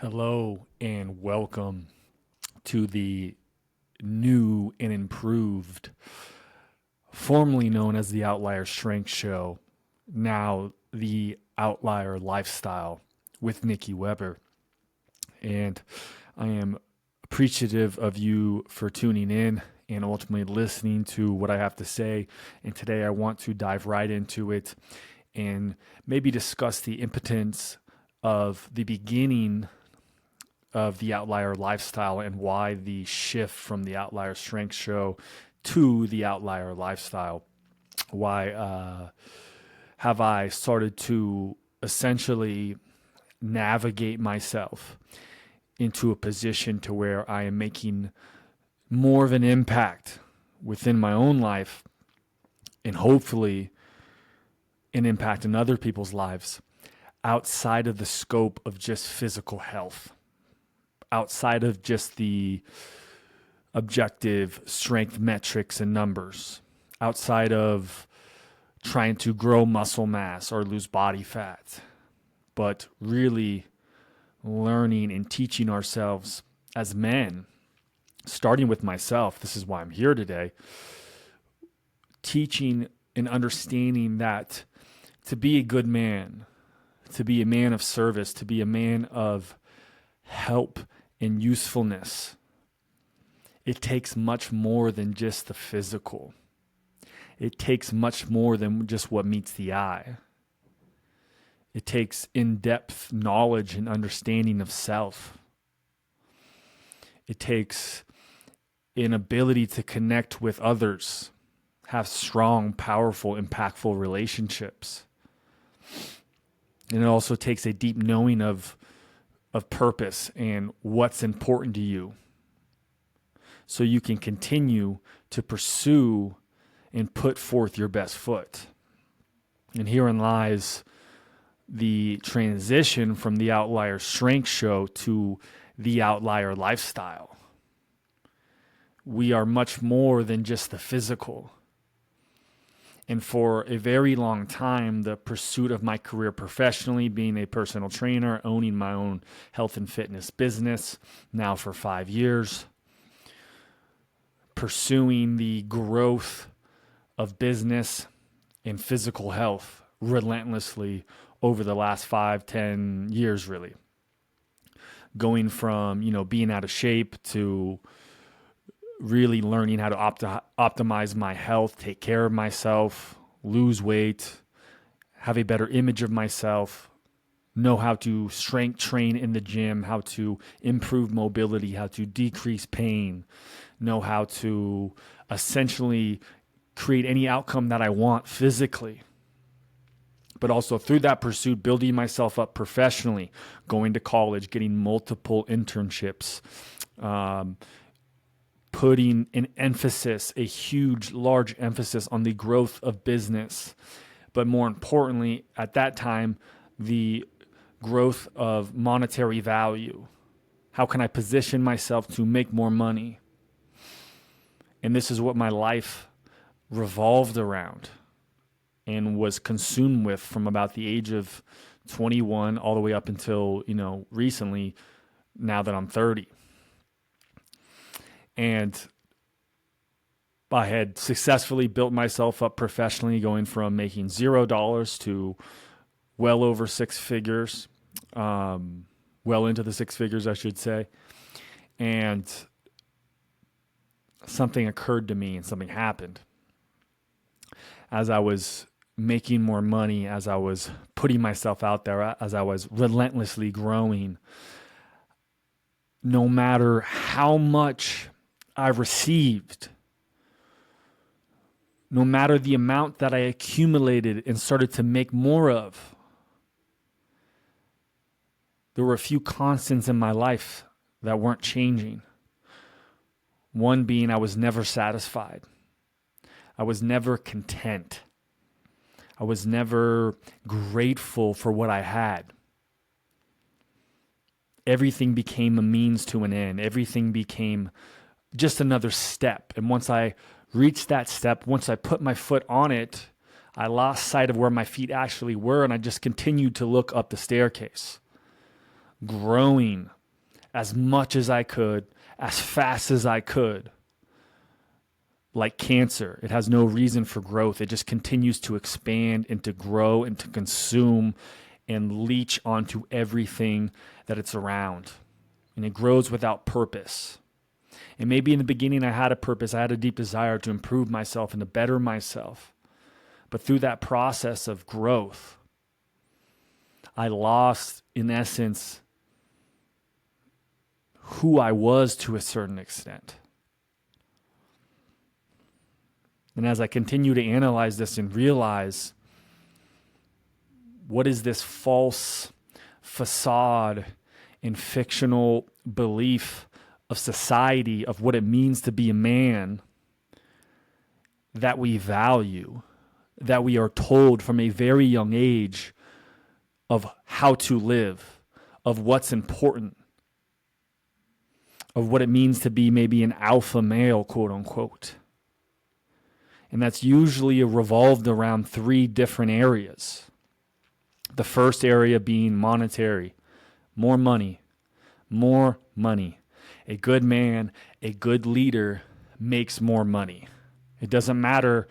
Hello and welcome to the new and improved, formerly known as the Outlier Strength Show, now the Outlier Lifestyle with Nikki Weber. And I am appreciative of you for tuning in and ultimately listening to what I have to say. And today I want to dive right into it and maybe discuss the impotence of the beginning of the Outlier Lifestyle and why the shift from the Outlier Strength Show to the Outlier Lifestyle. Why have I started to essentially navigate myself into a position to where I am making more of an impact within my own life and hopefully an impact in other people's lives outside of the scope of just physical health, outside of just the objective strength metrics and numbers, outside of trying to grow muscle mass or lose body fat, but really learning and teaching ourselves as men, starting with myself. This is why I'm here today, teaching and understanding that to be a good man, to be a man of service, to be a man of help and usefulness, it takes much more than just the physical. It takes much more than just what meets the eye. It takes in-depth knowledge and understanding of self. It takes an ability to connect with others, have strong, powerful, impactful relationships. And it also takes a deep knowing of purpose and what's important to you, so you can continue to pursue and put forth your best foot. And herein lies the transition from the Outlier Strength Show to the Outlier Lifestyle. We are much more than just the physical. And for a very long time, the pursuit of my career professionally, being a personal trainer, owning my own health and fitness business, now for 5 years, pursuing the growth of business and physical health relentlessly over the last 5-10 years, really. Going from, being out of shape to really learning how to optimize my health, take care of myself, lose weight, have a better image of myself, know how to strength train in the gym, how to improve mobility, how to decrease pain, know how to essentially create any outcome that I want physically. But also through that pursuit, building myself up professionally, going to college, getting multiple internships, putting an emphasis, a huge, large emphasis on the growth of business. But more importantly, at that time, the growth of monetary value. How can I position myself to make more money? And this is what my life revolved around and was consumed with from about the age of 21 all the way up until, recently, now that I'm 30. And I had successfully built myself up professionally, going from making $0 to well over six figures, well into the six figures, I should say. And something occurred to me and something happened. As I was making more money, as I was putting myself out there, as I was relentlessly growing, no matter how much I received, no matter the amount that I accumulated and started to make more of, there were a few constants in my life that weren't changing. One being I was never satisfied. I was never content. I was never grateful for what I had. Everything became a means to an end. Everything became just another step. And once I reached that step, once I put my foot on it, I lost sight of where my feet actually were, and I just continued to look up the staircase. growing as much as I could, as fast as I could. Like cancer, it has no reason for growth. It just continues to expand and to grow and to consume and leech onto everything that it's around. And it grows without purpose. And maybe in the beginning I had a purpose. I had a deep desire to improve myself and to better myself. But through that process of growth, I lost, in essence, who I was to a certain extent. And as I continue to analyze this and realize, what is this false facade and fictional belief of society of what it means to be a man that we value, that we are told from a very young age of how to live, of what's important, of what it means to be maybe an alpha male, quote unquote. And that's usually revolved around three different areas. The first area being monetary, more money, more money. A good man, a good leader makes more money. It doesn't matter.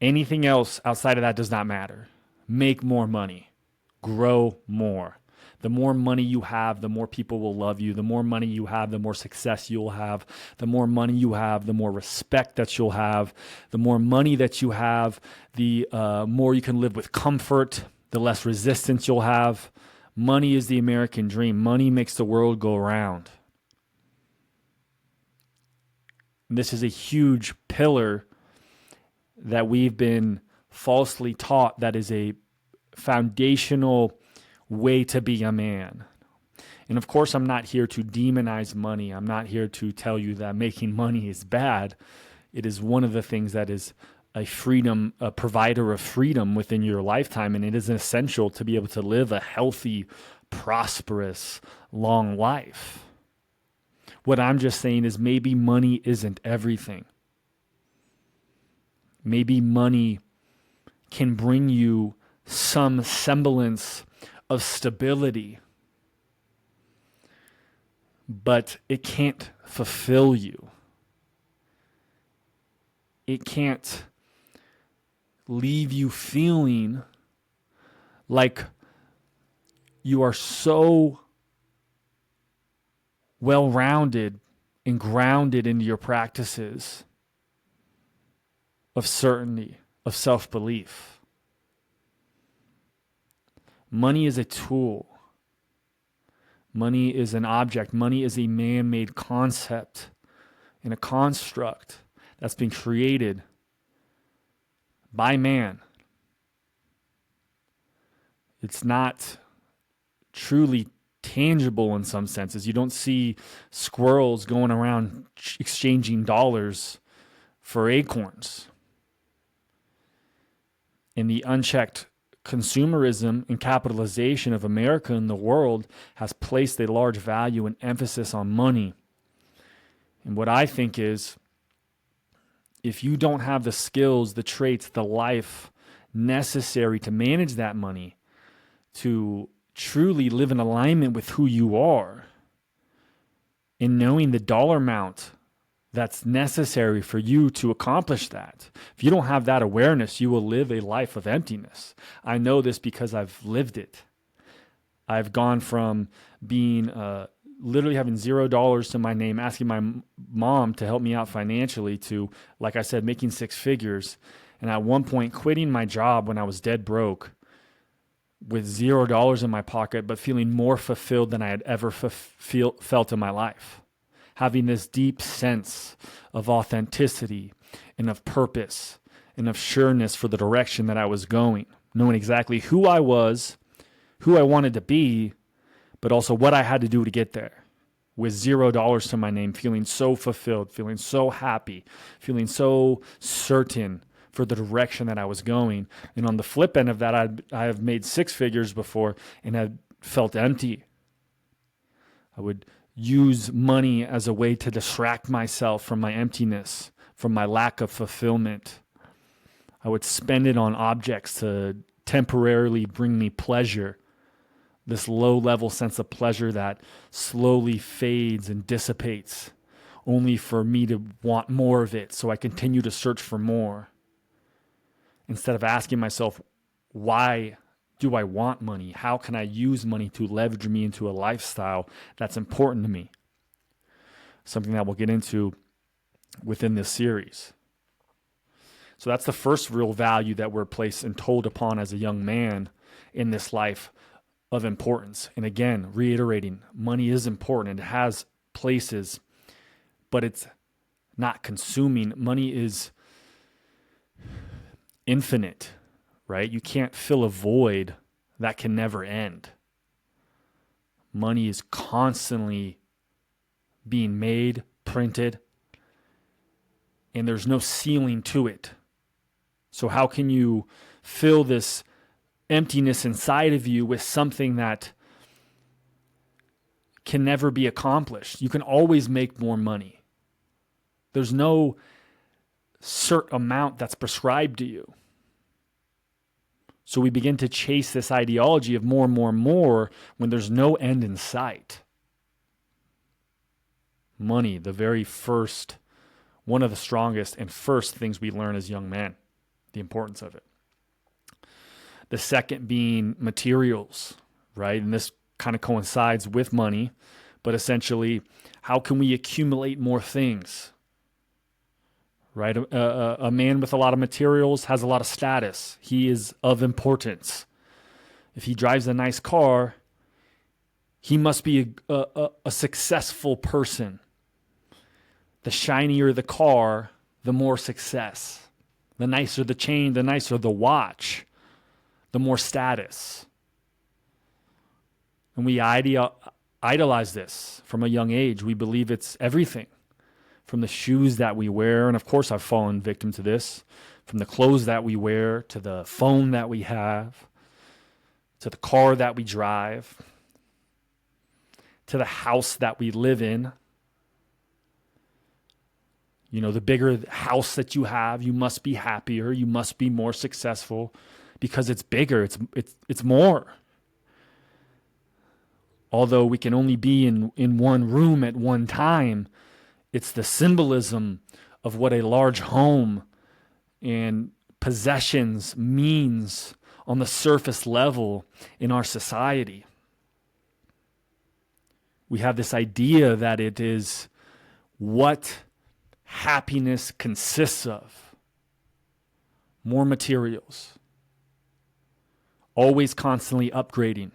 Anything else outside of that does not matter. Make more money. Grow more. The more money you have, the more people will love you. The more money you have, the more success you'll have. The more money you have, the more respect that you'll have. The more money that you have, the more you can live with comfort, the less resistance you'll have. Money is the American dream. Money makes the world go round. And this is a huge pillar that we've been falsely taught that is a foundational way to be a man. And of course, I'm not here to demonize money. I'm not here to tell you that making money is bad. It is one of the things that is a provider of freedom within your lifetime. And it is essential to be able to live a healthy, prosperous, long life. What I'm just saying is maybe money isn't everything. Maybe money can bring you some semblance of stability, but it can't fulfill you. It can't leave you feeling like you are so well-rounded and grounded into your practices of certainty, of self-belief. Money is a tool. Money is an object. Money is a man-made concept and a construct that's been created by man. It's not truly tangible in some senses. You don't see squirrels going around exchanging dollars for acorns. And the unchecked consumerism and capitalization of America and the world has placed a large value and emphasis on money. And what I think is, if you don't have the skills, the traits, the life necessary to manage that money, to truly live in alignment with who you are, and knowing the dollar amount that's necessary for you to accomplish that. If you don't have that awareness, you will live a life of emptiness. I know this because I've lived it. I've gone from being literally having $0 to my name, asking my mom to help me out financially, to, like I said, making six figures. And at one point, quitting my job when I was dead broke with $0 in my pocket, but feeling more fulfilled than I had ever felt in my life. Having this deep sense of authenticity and of purpose and of sureness for the direction that I was going, knowing exactly who I was, who I wanted to be, but also what I had to do to get there. With $0 to my name, feeling so fulfilled, feeling so happy, feeling so certain for the direction that I was going. And on the flip end of that, I have made six figures before and have felt empty. I would use money as a way to distract myself from my emptiness, from my lack of fulfillment. I would spend it on objects to temporarily bring me pleasure, this low-level sense of pleasure that slowly fades and dissipates, only for me to want more of it, so I continue to search for more. Instead of asking myself, why do I want money? How can I use money to leverage me into a lifestyle that's important to me? Something that we'll get into within this series. So that's the first real value that we're placed and told upon as a young man in this life of importance. And again, reiterating, money is important. It has places, but it's not consuming. Money is infinite, right? You can't fill a void that can never end. Money is constantly being made, printed, and there's no ceiling to it. So how can you fill this emptiness inside of you with something that can never be accomplished? You can always make more money. There's no certain amount that's prescribed to you. So we begin to chase this ideology of more and more and more when there's no end in sight. Money, the very first, one of the strongest and first things we learn as young men, the importance of it. The second being materials, right? And this kind of coincides with money, but essentially, how can we accumulate more things? Right? A man with a lot of materials has a lot of status. He is of importance. If he drives a nice car, he must be a successful person. The shinier the car, the more success. The nicer the chain, the nicer the watch, the more status. And we idolize this from a young age. We believe it's everything. From the shoes that we wear, and of course I've fallen victim to this, from the clothes that we wear, to the phone that we have, to the car that we drive, to the house that we live in. You know, the bigger house that you have, you must be happier, you must be more successful because it's bigger, it's more. Although we can only be in one room at one time, it's the symbolism of what a large home and possessions means on the surface level in our society. We have this idea that it is what happiness consists of. More materials. Always constantly upgrading.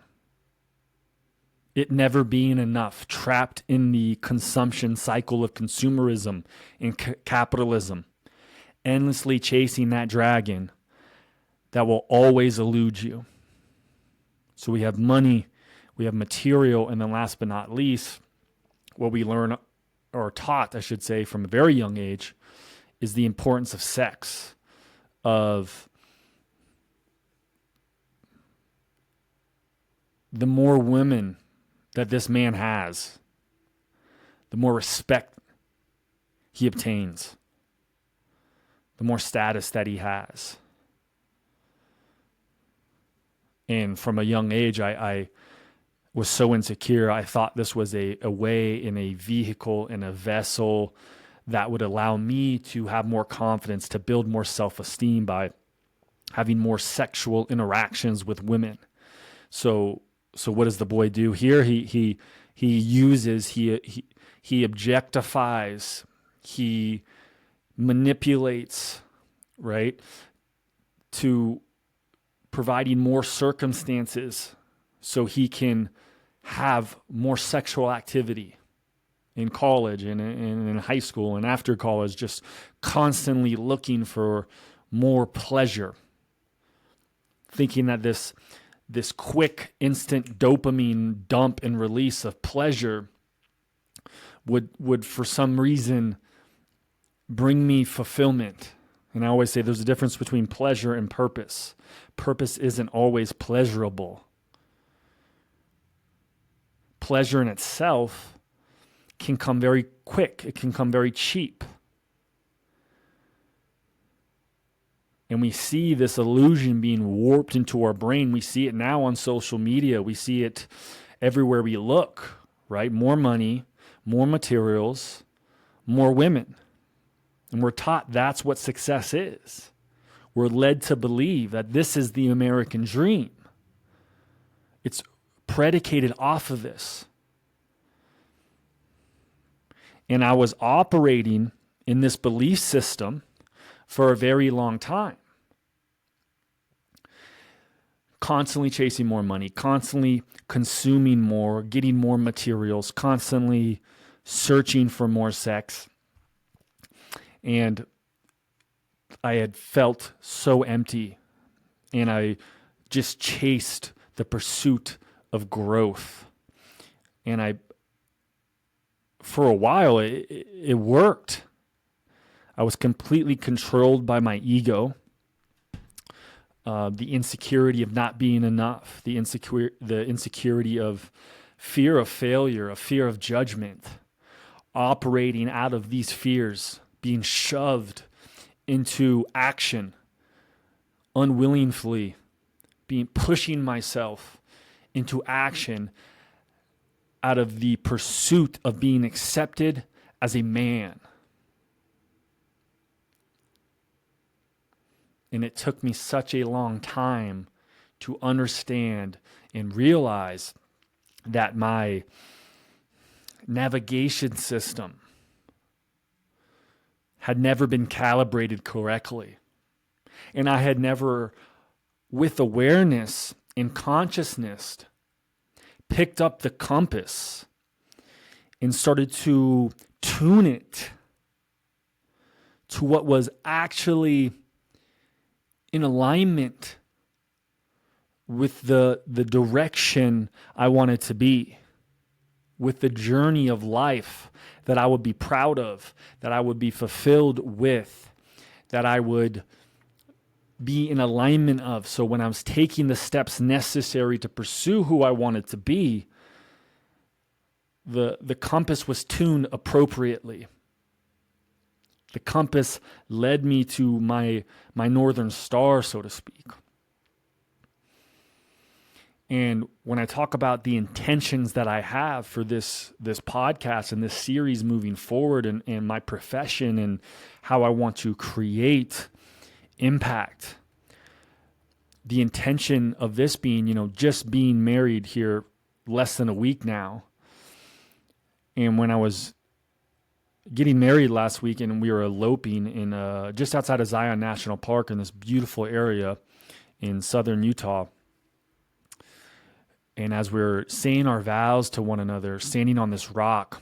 It never being enough, trapped in the consumption cycle of consumerism and capitalism, endlessly chasing that dragon that will always elude you. So we have money, we have material, and then last but not least, what we learn, or taught, I should say, from a very young age, is the importance of sex, of the more women that this man has, the more respect he obtains, the more status that he has. And from a young age, I was so insecure. I thought this was a way in a vehicle, in a vessel that would allow me to have more confidence, to build more self-esteem by having more sexual interactions with women. So what does the boy do here? He uses, he objectifies, he manipulates, right, to providing more circumstances so he can have more sexual activity in college and in high school and after college, just constantly looking for more pleasure, thinking that this quick, instant dopamine dump and release of pleasure would for some reason bring me fulfillment. And I always say there's a difference between pleasure and purpose. Purpose isn't always pleasurable. Pleasure in itself can come very quick. It can come very cheap. And we see this illusion being warped into our brain. We see it now on social media. We see it everywhere we look, right? More money, more materials, more women. And we're taught that's what success is. We're led to believe that this is the American dream. It's predicated off of this. And I was operating in this belief system for a very long time. Constantly chasing more money, constantly consuming more, getting more materials, constantly searching for more sex. And I had felt so empty, and I just chased the pursuit of growth. And for a while, it worked. I was completely controlled by my ego, the insecurity of not being enough, the insecurity of fear of failure, of fear of judgment, operating out of these fears, being shoved into action unwillingly, pushing myself into action out of the pursuit of being accepted as a man. And it took me such a long time to understand and realize that my navigation system had never been calibrated correctly. And I had never, with awareness and consciousness, picked up the compass and started to tune it to what was actually in alignment with the direction I wanted to be, with the journey of life that I would be proud of, that I would be fulfilled with, that I would be in alignment of. So when I was taking the steps necessary to pursue who I wanted to be, the compass was tuned appropriately. The compass led me to my northern star, so to speak. And when I talk about the intentions that I have for this podcast and this series moving forward, and my profession and how I want to create impact, the intention of this being, just being married here less than a week now. And when I was getting married last week, and we were eloping in just outside of Zion National Park in this beautiful area in southern Utah. And as we're saying our vows to one another, standing on this rock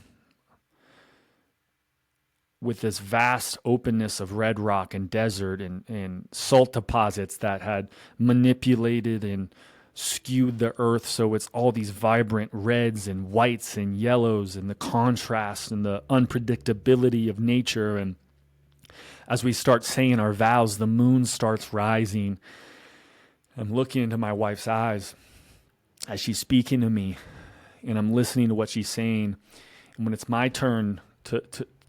with this vast openness of red rock and desert and salt deposits that had manipulated and skewed the earth, so it's all these vibrant reds and whites and yellows, and the contrast and the unpredictability of nature. And as we start saying our vows, the moon starts rising. I'm looking into my wife's eyes as she's speaking to me, and I'm listening to what she's saying. And when it's my turn to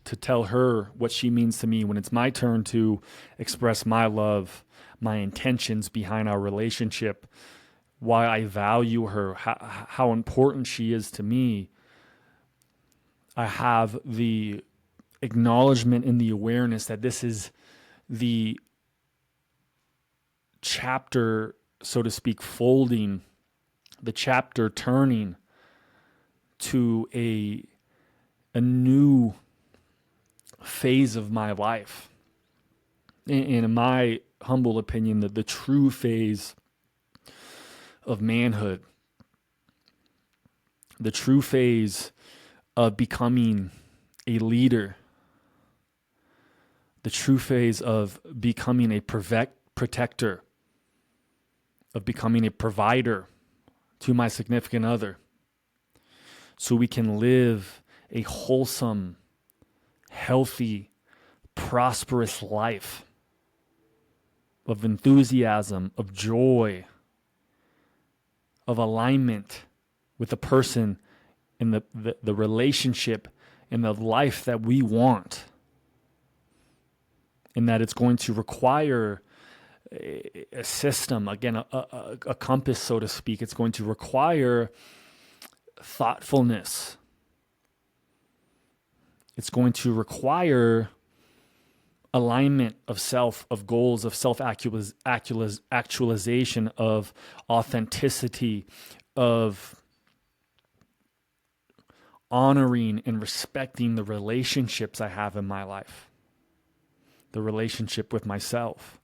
tell her what she means to me, when it's my turn to express my love, my intentions behind our relationship, why I value her, how important she is to me, I have the acknowledgement and the awareness that this is the chapter, so to speak, folding, the chapter turning to a new phase of my life. And in my humble opinion, the true phase of manhood, the true phase of becoming a leader, the true phase of becoming a protector, of becoming a provider to my significant other, so we can live a wholesome, healthy, prosperous life of enthusiasm, of joy, of alignment with the person and the relationship and the life that we want. And that it's going to require a system, again, a compass, so to speak. It's going to require thoughtfulness. It's going to require alignment of self, of goals, of self-actualization, of authenticity, of honoring and respecting the relationships I have in my life, the relationship with myself.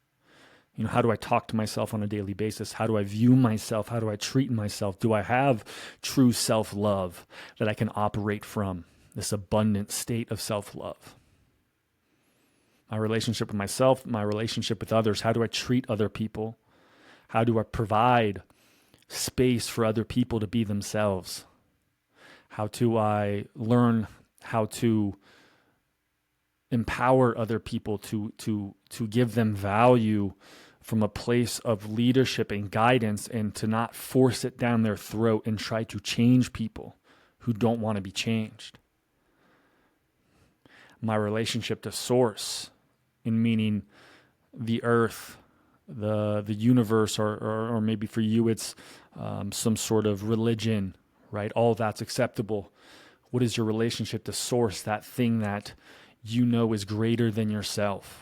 How do I talk to myself on a daily basis? How do I view myself? How do I treat myself? Do I have true self-love that I can operate from, this abundant state of self-love? My relationship with myself, my relationship with others. How do I treat other people? How do I provide space for other people to be themselves? How do I learn how to empower other people to give them value from a place of leadership and guidance, and to not force it down their throat and try to change people who don't want to be changed? My relationship to source, in meaning the earth, the universe, or maybe for you it's some sort of religion, right? All that's acceptable. What is your relationship to source, that thing that you know is greater than yourself?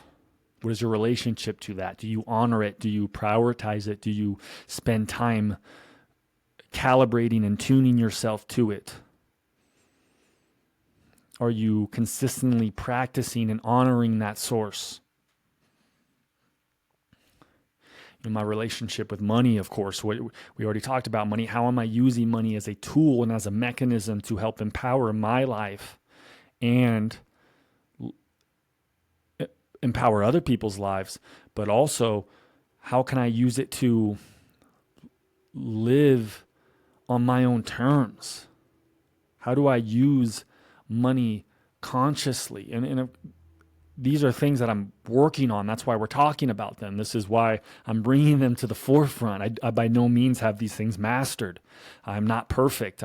What is your relationship to that? Do you honor it? Do you prioritize it? Do you spend time calibrating and tuning yourself to it? Are you consistently practicing and honoring that source? In my relationship with money, of course, we already talked about money. How am I using money as a tool and as a mechanism to help empower my life and empower other people's lives? But also, how can I use it to live on my own terms? How do I use money consciously? And these are things that I'm working on. That's why we're talking about them. This is why I'm bringing them to the forefront. I by no means have these things mastered. I'm not perfect.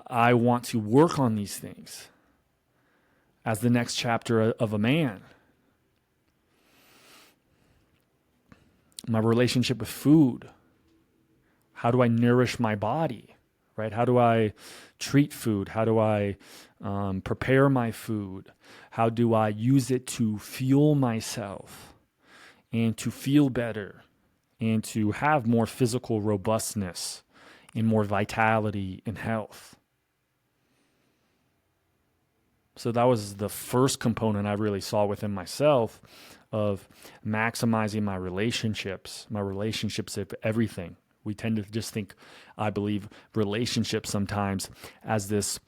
I want to work on these things as the next chapter of a man. My relationship with food. How do I nourish my body, right? How do I treat food? How do I prepare my food? How do I use it to fuel myself and to feel better and to have more physical robustness and more vitality and health? So that was the first component I really saw within myself of maximizing my relationships of everything. We tend to just think, I believe, relationships sometimes as this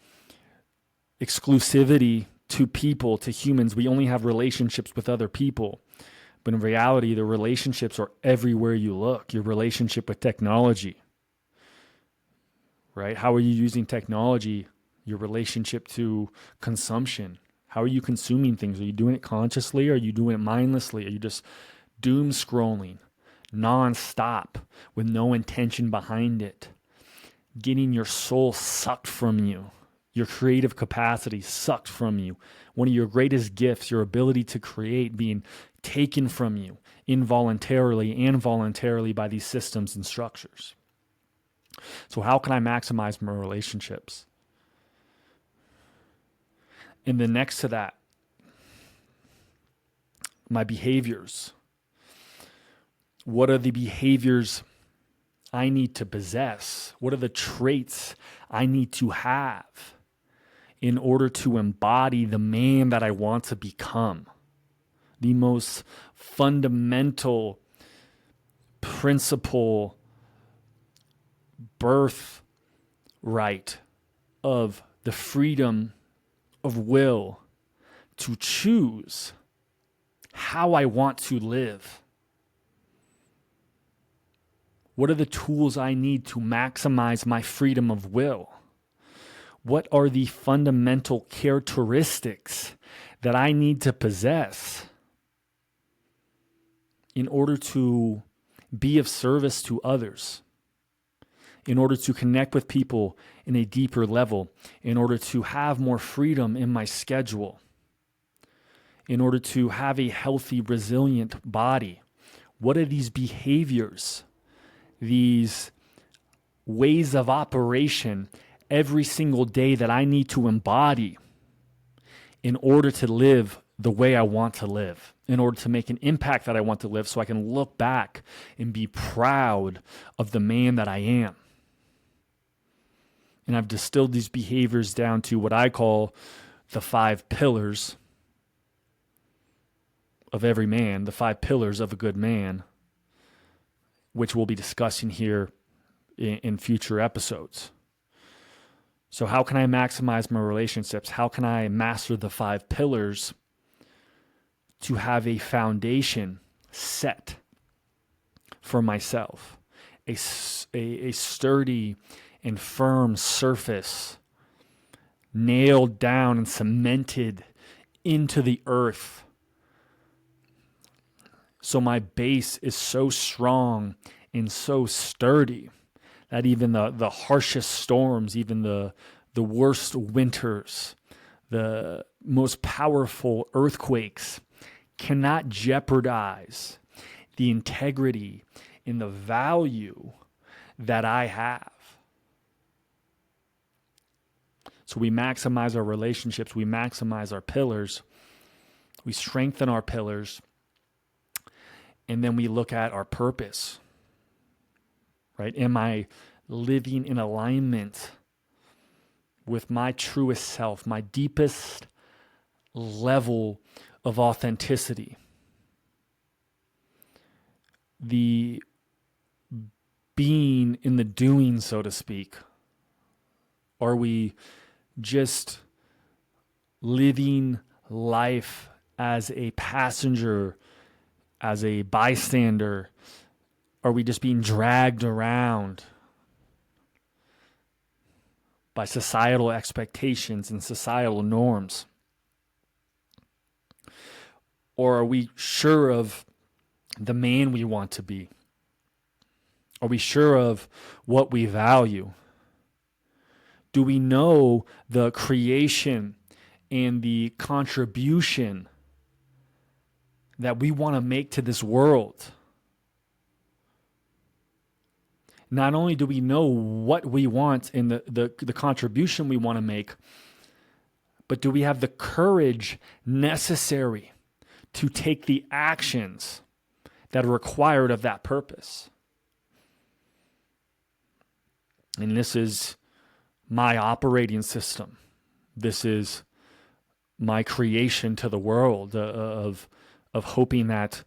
exclusivity to people, to humans. We only have relationships with other people. But in reality, the relationships are everywhere you look. Your relationship with technology, right? How are you using technology? Your relationship to consumption. How are you consuming things? Are you doing it consciously? Or are you doing it mindlessly? Are you just doom scrolling non-stop with no intention behind it? Getting your soul sucked from you. Your creative capacity sucked from you. One of your greatest gifts, your ability to create, being taken from you involuntarily and voluntarily by these systems and structures. So how can I maximize my relationships? And then next to that, my behaviors. What are the behaviors I need to possess? What are the traits I need to have in order to embody the man that I want to become? The most fundamental principle, birthright of the freedom of will to choose how I want to live. What are the tools I need to maximize my freedom of will? What are the fundamental characteristics that I need to possess in order to be of service to others, in order to connect with people in a deeper level, in order to have more freedom in my schedule, in order to have a healthy, resilient body? What are these behaviors, these ways of operation every single day that I need to embody in order to live the way I want to live, in order to make an impact that I want to live, so I can look back and be proud of the man that I am. And I've distilled these behaviors down to what I call the 5 pillars of every man, the 5 pillars of a good man, which we'll be discussing here in future episodes. So how can I maximize my relationships? How can I master the 5 pillars to have a foundation set for myself, a sturdy and firm surface nailed down and cemented into the earth, so my base is so strong and so sturdy that even the harshest storms, even the worst winters, the most powerful earthquakes cannot jeopardize the integrity and the value that I have. So we maximize our relationships, we maximize our pillars, we strengthen our pillars, and then we look at our purpose, right? Am I living in alignment with my truest self, my deepest level of authenticity? The being in the doing, so to speak. Are we just living life as a passenger, as a bystander? Are we just being dragged around by societal expectations and societal norms? Or are we sure of the man we want to be? Are we sure of what we value? Do we know the creation and the contribution that we want to make to this world? Not only do we know what we want and the contribution we want to make, but do we have the courage necessary to take the actions that are required of that purpose? And this is my operating system. This is my creation to the world of hoping that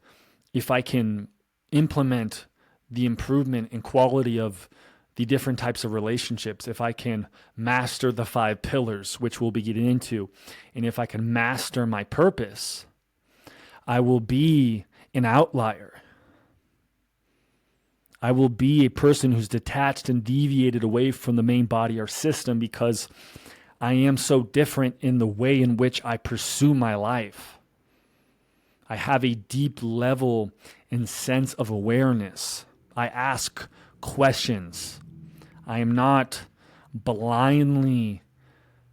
if I can implement the improvement and quality of the different types of relationships, if I can master the 5 pillars, which we'll be getting into, and if I can master my purpose, I will be an outlier. I will be a person who's detached and deviated away from the main body or system, because I am so different in the way in which I pursue my life. I have a deep level and sense of awareness. I ask questions. I am not blindly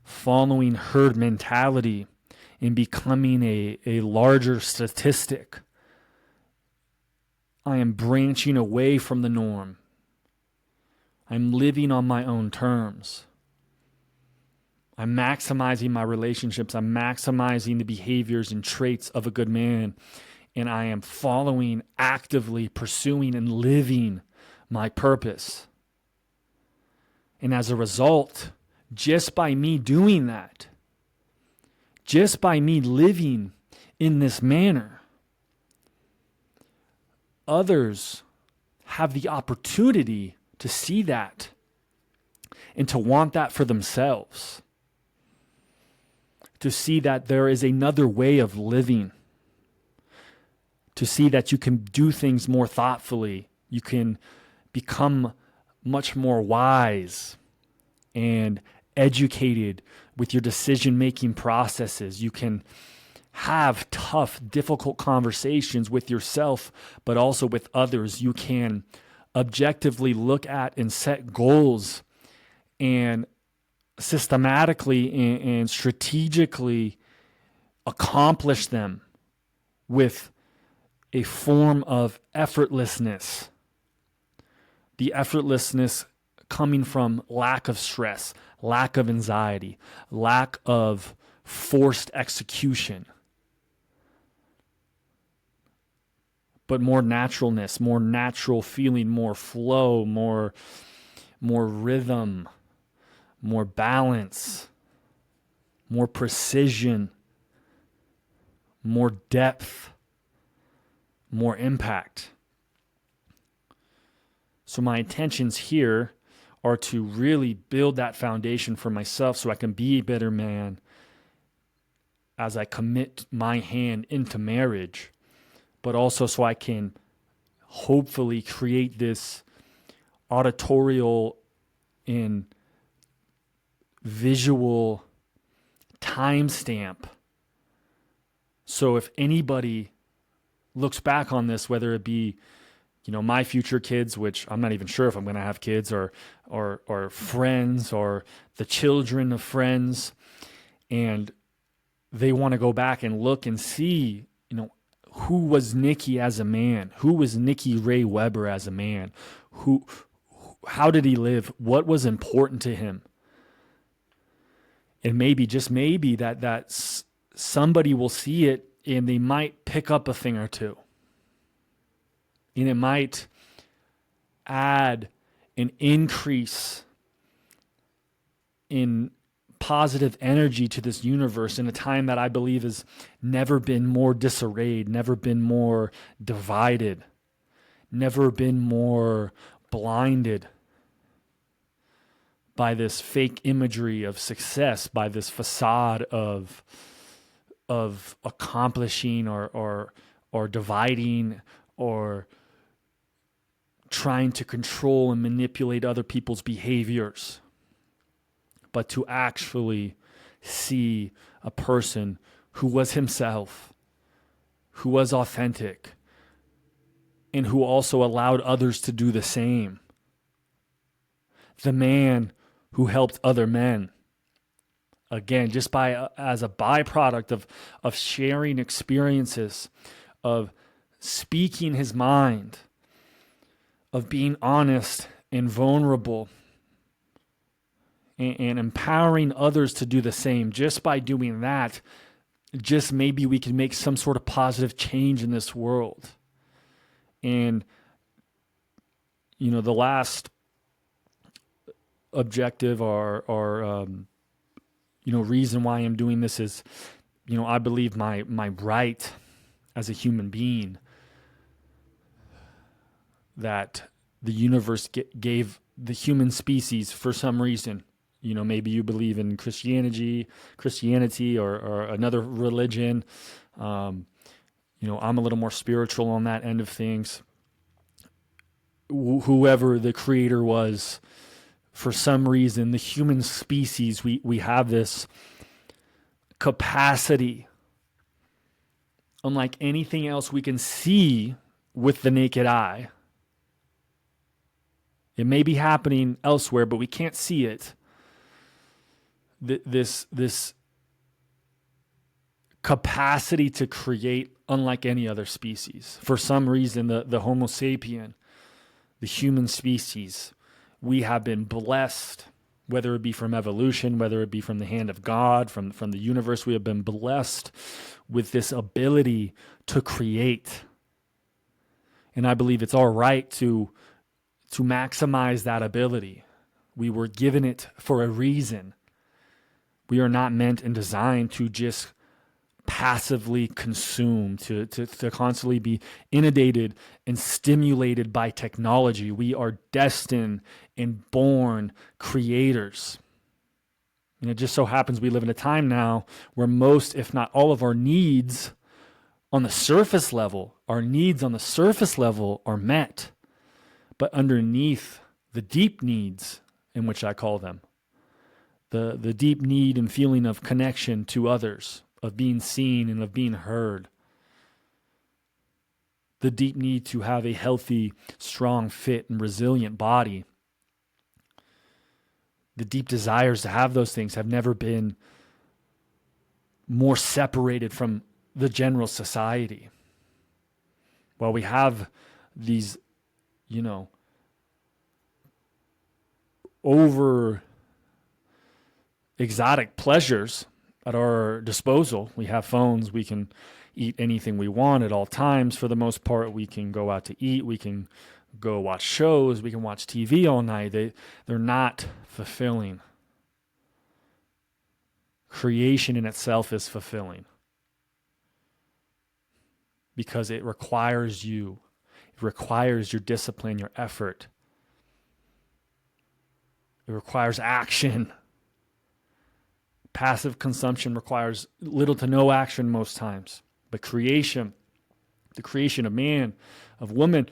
following herd mentality and becoming a larger statistic. I am branching away from the norm. I'm living on my own terms. I'm maximizing my relationships. I'm maximizing the behaviors and traits of a good man. And I am following, actively pursuing and living my purpose. And as a result, just by me doing that, just by me living in this manner, others have the opportunity to see that and to want that for themselves. To see that there is another way of living. To see that you can do things more thoughtfully. You can become much more wise and educated with your decision-making processes. You can have tough, difficult conversations with yourself, but also with others. You can objectively look at and set goals and systematically and strategically accomplish them with a form of effortlessness. The effortlessness coming from lack of stress, lack of anxiety, lack of forced execution, but more naturalness, more natural feeling, more flow, more rhythm, more balance, more precision, more depth, more impact. So my intentions here are to really build that foundation for myself so I can be a better man as I commit my hand into marriage, but also so I can hopefully create this auditorial and visual timestamp. So if anybody looks back on this, whether it be my future kids, which I'm not even sure if I'm going to have kids, or friends, or the children of friends, and they want to go back and look and see, who was Nikki as a man? Who was Nikki Ray Weber as a man? How did he live? What was important to him? And maybe, just maybe, that somebody will see it and they might pick up a thing or two. And it might add an increase in positive energy to this universe in a time that I believe has never been more disarrayed, never been more divided, never been more blinded by this fake imagery of success, by this facade of accomplishing or dividing or trying to control and manipulate other people's behaviors, but to actually see a person who was himself, who was authentic, and who also allowed others to do the same. The man who helped other men. Again, just as a byproduct of sharing experiences, of speaking his mind, of being honest and vulnerable, and empowering others to do the same. Just by doing that, just maybe we can make some sort of positive change in this world. And, the last objective or reason why I'm doing this is, I believe my right as a human being that the universe gave the human species for some reason. Maybe you believe in Christianity or another religion. I'm a little more spiritual on that end of things. Whoever the creator was, for some reason, the human species, we have this capacity, unlike anything else we can see with the naked eye. It may be happening elsewhere, but we can't see it. This capacity to create unlike any other species. For some reason, the Homo sapien, the human species, we have been blessed, whether it be from evolution, whether it be from the hand of God, from the universe, we have been blessed with this ability to create. And I believe it's our right to maximize that ability. We were given it for a reason. We are not meant and designed to just passively consume, to constantly be inundated and stimulated by technology. We are destined and born creators. And it just so happens we live in a time now where most, if not all of our needs on the surface level, are met. But underneath the deep needs, in which I call them, the deep need and feeling of connection to others, of being seen and of being heard, the deep need to have a healthy, strong, fit, and resilient body, the deep desires to have those things have never been more separated from the general society. While we have these, over exotic pleasures at our disposal. We have phones. We can eat anything we want at all times. For the most part, we can go out to eat. We can go watch shows. We can watch TV all night. They're not fulfilling. Creation in itself is fulfilling because it requires you. It requires your discipline, your effort. It requires action. Passive consumption requires little to no action most times. But creation, the creation of man, of woman,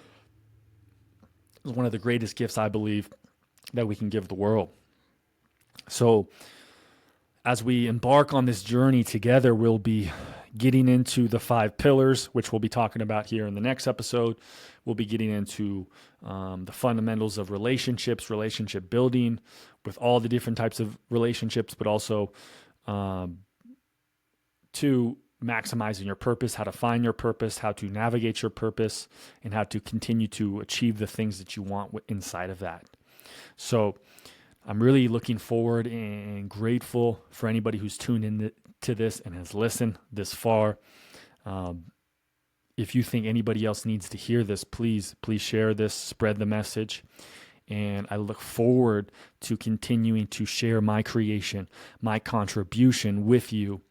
is one of the greatest gifts, I believe, that we can give the world. So as we embark on this journey together, we'll be getting into the 5 pillars, which we'll be talking about here in the next episode. We'll be getting into the fundamentals of relationships, relationship building with all the different types of relationships, but also to maximizing your purpose, how to find your purpose, how to navigate your purpose, and how to continue to achieve the things that you want inside of that. So I'm really looking forward and grateful for anybody who's tuned in to this and has listened this far. If you think anybody else needs to hear this, please share this, spread the message. And I look forward to continuing to share my creation, my contribution with you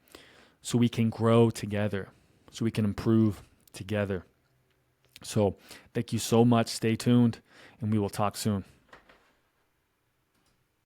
so we can grow together, so we can improve together. So thank you so much. Stay tuned, and we will talk soon.